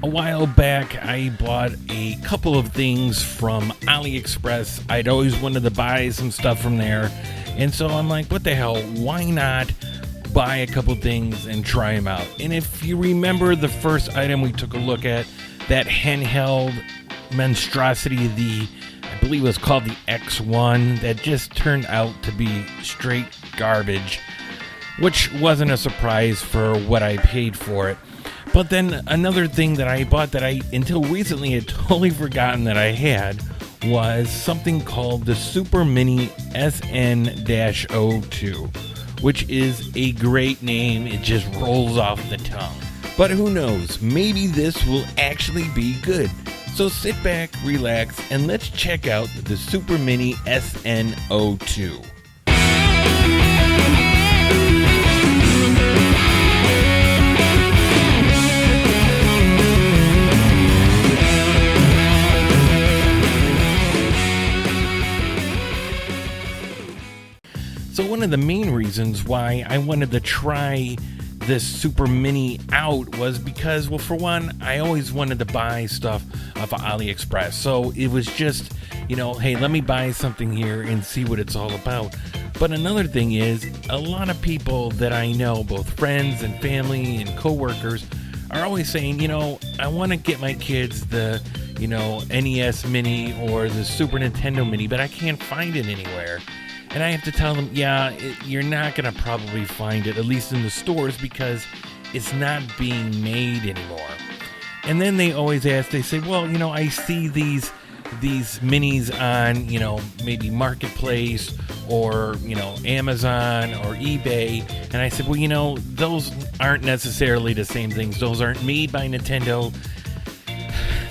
A while back, I bought a couple of things from AliExpress. I'd always wanted to buy some stuff from there. And so I'm like, what the hell? Why not buy a couple things and try them out? And if you remember the first item we took a look at, that handheld monstrosity, I believe it was called the X1, that just turned out to be straight garbage, which wasn't a surprise for what I paid for it. But then another thing that I bought that I, until recently, had totally forgotten that I had was something called the Super Mini SN-02, which is a great name. It just rolls off the tongue. But who knows, maybe this will actually be good. So sit back, relax, and let's check out the Super Mini SN-02. So one of the main reasons why I wanted to try this Super Mini out was because, well, for one, I always wanted to buy stuff off of AliExpress. So it was just, hey, let me buy something here and see what it's all about. But another thing is, a lot of people that I know, both friends and family and coworkers, are always saying, I want to get my kids the, NES Mini or the Super Nintendo Mini, but I can't find it anywhere. And I have to tell them, you're not going to probably find it, at least in the stores, because it's not being made anymore. And then they always ask, they say, well, I see these minis on, maybe Marketplace or, Amazon or eBay. And I said, well, those aren't necessarily the same things. Those aren't made by Nintendo.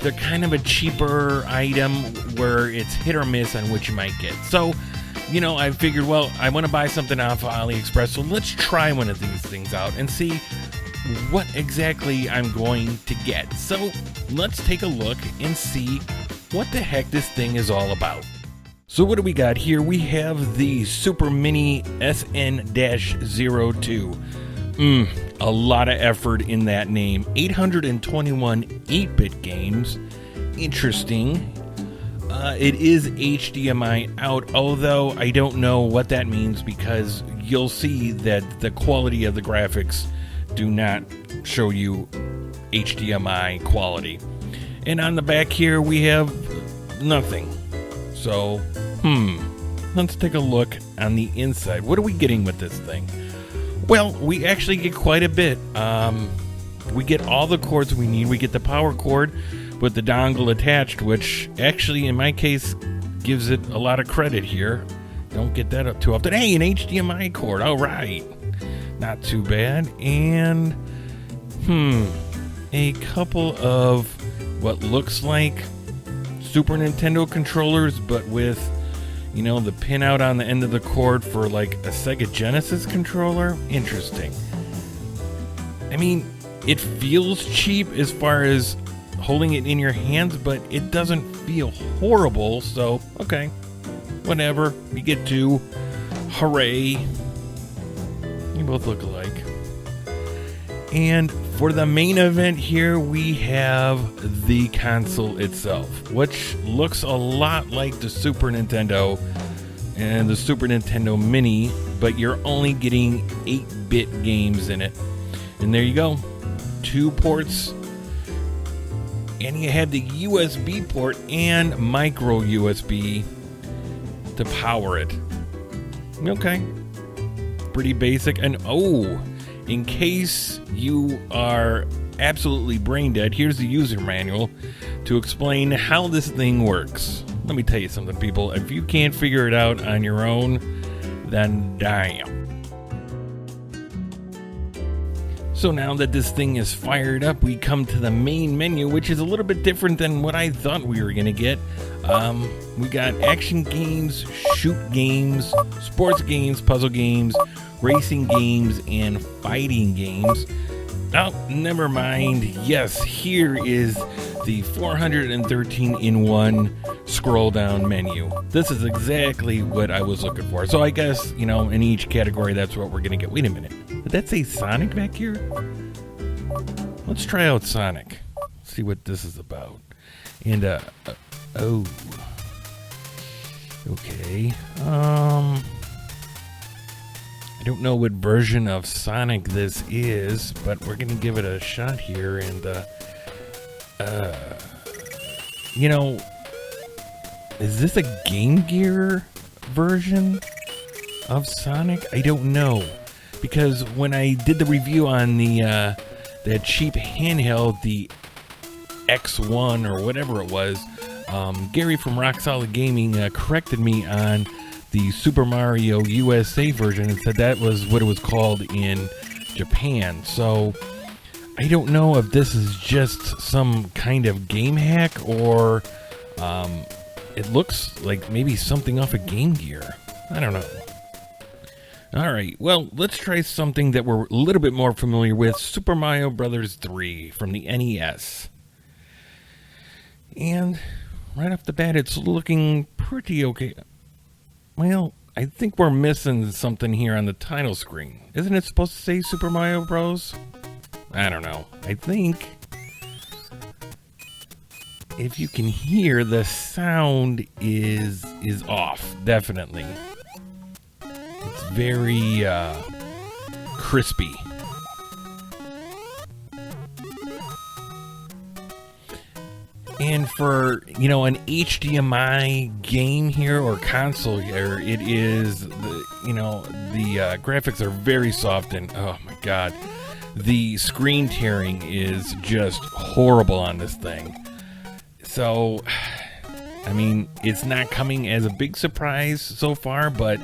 They're kind of a cheaper item where it's hit or miss on what you might get. So, I figured, well, I want to buy something off of AliExpress, so let's try one of these things out and see what exactly I'm going to get. So let's take a look and see what the heck this thing is all about. So what do we got here? We have the Super Mini SN-02. A lot of effort in that name. 821 8-bit games. Interesting. It is HDMI out, although I don't know what that means, because you'll see that the quality of the graphics do not show you HDMI quality. And on the back here we have nothing. So, let's take a look on the inside. What are we getting with this thing? Well, we actually get quite a bit. We get all the cords we need. We get the power cord with the dongle attached, which actually in my case gives it a lot of credit here. Don't get that up too often. Hey, an HDMI cord. All right, not too bad. And a couple of what looks like Super Nintendo controllers, but with the pin out on the end of the cord for like a Sega Genesis controller. Interesting. I mean, it feels cheap as far as holding it in your hands, but it doesn't feel horrible. So, okay, whatever. We get two. Hooray. You both look alike. And for the main event here, we have the console itself, which looks a lot like the Super Nintendo and the Super Nintendo Mini, but you're only getting 8-bit games in it. And there you go. 2 ports. And you have the USB port and micro USB to power it. Okay. Pretty basic. And in case you are absolutely brain dead, here's the user manual to explain how this thing works. Let me tell you something, people. If you can't figure it out on your own, then damn. So now that this thing is fired up, we come to the main menu, which is a little bit different than what I thought we were going to get. We got action games, shoot games, sports games, puzzle games, racing games, and fighting games. Oh, never mind. Yes, here is the 413-in-1 scroll down menu. This is exactly what I was looking for. So I guess, in each category, that's what we're going to get. Wait a minute. Did that say Sonic back here? Let's try out Sonic. Let's see what this is about. And, oh. Okay. I don't know what version of Sonic this is, but we're gonna give it a shot here. And, you know, is this a Game Gear version of Sonic? I don't know, because when I did the review on the that cheap handheld, the X1 or whatever it was, Gary from Rock Solid Gaming corrected me on the Super Mario USA version and said that was what it was called in Japan. So I don't know if this is just some kind of game hack, or it looks like maybe something off of Game Gear. I don't know. Alright, well, let's try something that we're a little bit more familiar with. Super Mario Bros. 3 from the NES. And right off the bat, it's looking pretty okay. Well, I think we're missing something here on the title screen. Isn't it supposed to say Super Mario Bros.? I don't know. I think if you can hear, the sound is off, definitely. It's very crispy. And for, you know, an HDMI game here or console here, it is, you know, the graphics are very soft, and oh my god, the screen tearing is just horrible on this thing. So, I mean, it's not coming as a big surprise so far, but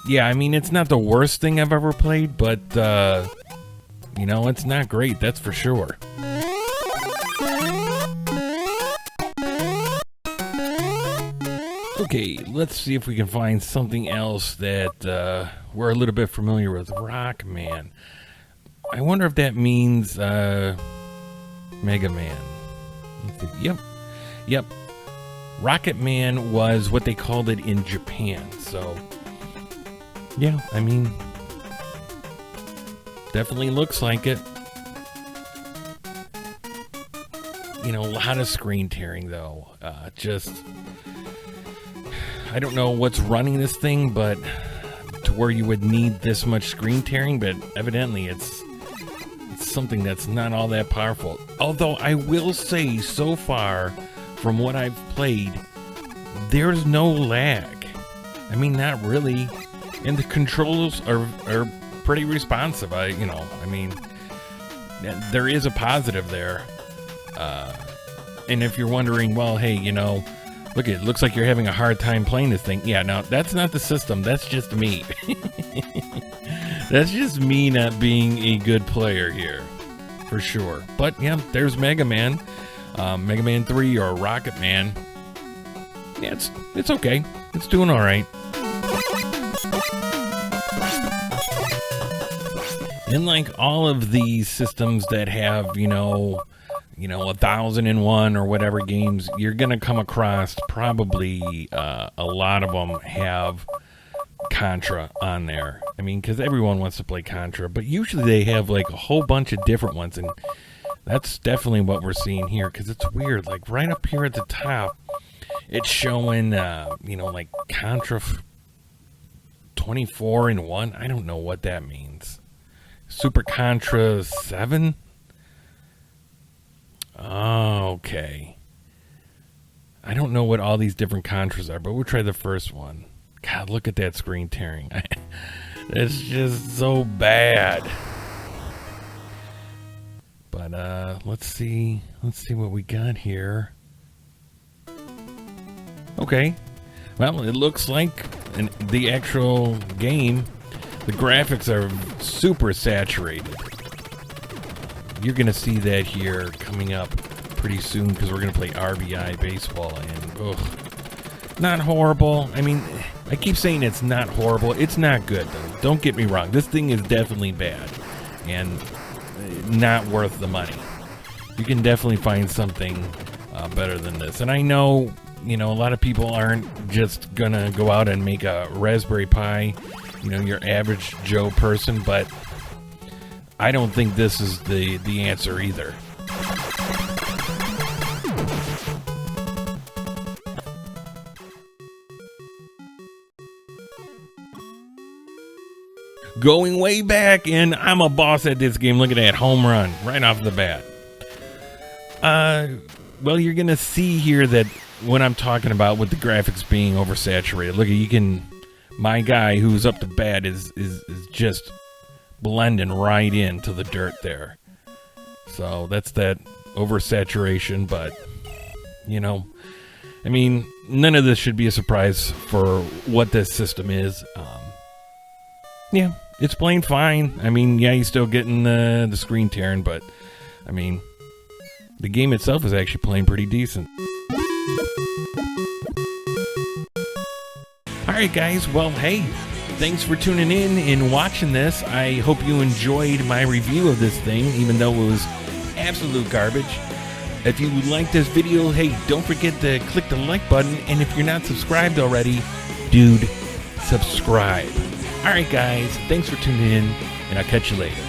yeah, I mean, it's not the worst thing I've ever played, but, you know, it's not great, that's for sure. Okay, let's see if we can find something else that we're a little bit familiar with. Rockman. I wonder if that means Mega Man. Yep. Rocket Man was what they called it in Japan. So, yeah, I mean, definitely looks like it. You know, a lot of screen tearing, though. I don't know what's running this thing, but to where you would need this much screen tearing, but evidently it's something that's not all that powerful. Although I will say, so far, from what I've played, there's no lag. I mean, not really. And the controls are pretty responsive. There is a positive there. And if you're wondering, well, hey, you know, look, it looks like you're having a hard time playing this thing. Yeah, no, that's not the system. That's just me. That's just me not being a good player here, for sure. But yeah, there's Mega Man, Mega Man 3 or Rocket Man. Yeah, it's okay. It's doing all right. And like all of these systems that have, you know, 1001 or whatever games, you're gonna come across probably a lot of them have Contra on there. I mean, because everyone wants to play Contra, but usually they have like a whole bunch of different ones, and that's definitely what we're seeing here. Because it's weird, like right up here at the top, it's showing like Contra 24 in 1. I don't know what that means. Super Contra 7. Oh, okay. I don't know what all these different Contras are, but we'll try the first one. God, look at that screen tearing. It's just so bad. But let's see what we got here. Okay. Well, it looks like in the actual game, the graphics are super saturated. You're going to see that here coming up pretty soon, because we're going to play RBI baseball, and not horrible. I mean, I keep saying it's not horrible. It's not good, though. Don't get me wrong. This thing is definitely bad and not worth the money. You can definitely find something better than this. And I know, a lot of people aren't just going to go out and make a Raspberry Pi, your average Joe person, but I don't think this is the answer either. going way back, and I'm a boss at this game. Look at that home run right off the bat. Well, you're gonna see here that what I'm talking about with the graphics being oversaturated. Look, you can. My guy who's up to bat is just blending right into the dirt there. So that's that oversaturation, but you know, I mean, none of this should be a surprise for what this system is. Yeah, it's playing fine. I mean, yeah, you're still getting the screen tearing, but I mean, the game itself is actually playing pretty decent. Alright guys, well hey, thanks for tuning in and watching this. I hope you enjoyed my review of this thing, even though it was absolute garbage. If you like this video, hey, don't forget to click the like button, and if you're not subscribed already, dude, subscribe. Alright guys, thanks for tuning in, and I'll catch you later.